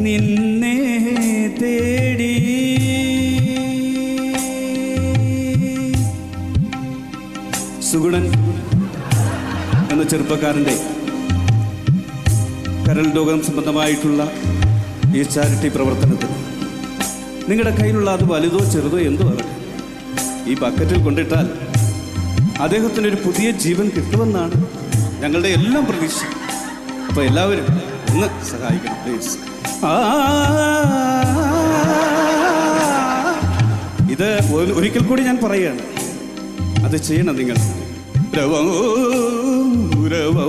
നിന്നെ തേടി. സുഗുണൻ എന്ന ചെറുപ്പക്കാരൻ്റെ കരൾ രോഗം സംബന്ധമായിട്ടുള്ള ഈ ചാരിറ്റി പ്രവർത്തനത്തിന് നിങ്ങളുടെ കയ്യിലുള്ള അത് വലുതോ ചെറുതോ എന്തോ ആകട്ടെ, ഈ ബക്കറ്റിൽ കൊണ്ടിട്ടാൽ അദ്ദേഹത്തിനൊരു പുതിയ ജീവൻ കിട്ടുമെന്നാണ് ഞങ്ങളുടെ എല്ലാം പ്രതീക്ഷ. അപ്പോൾ എല്ലാവരും ഒന്ന് സഹായിക്കണം പ്ലീസ്. ഇത് ഒരിക്കൽ കൂടി ഞാൻ പറയുകയാണ്, അത് ചെയ്യണം നിങ്ങൾ. രവോ രവോ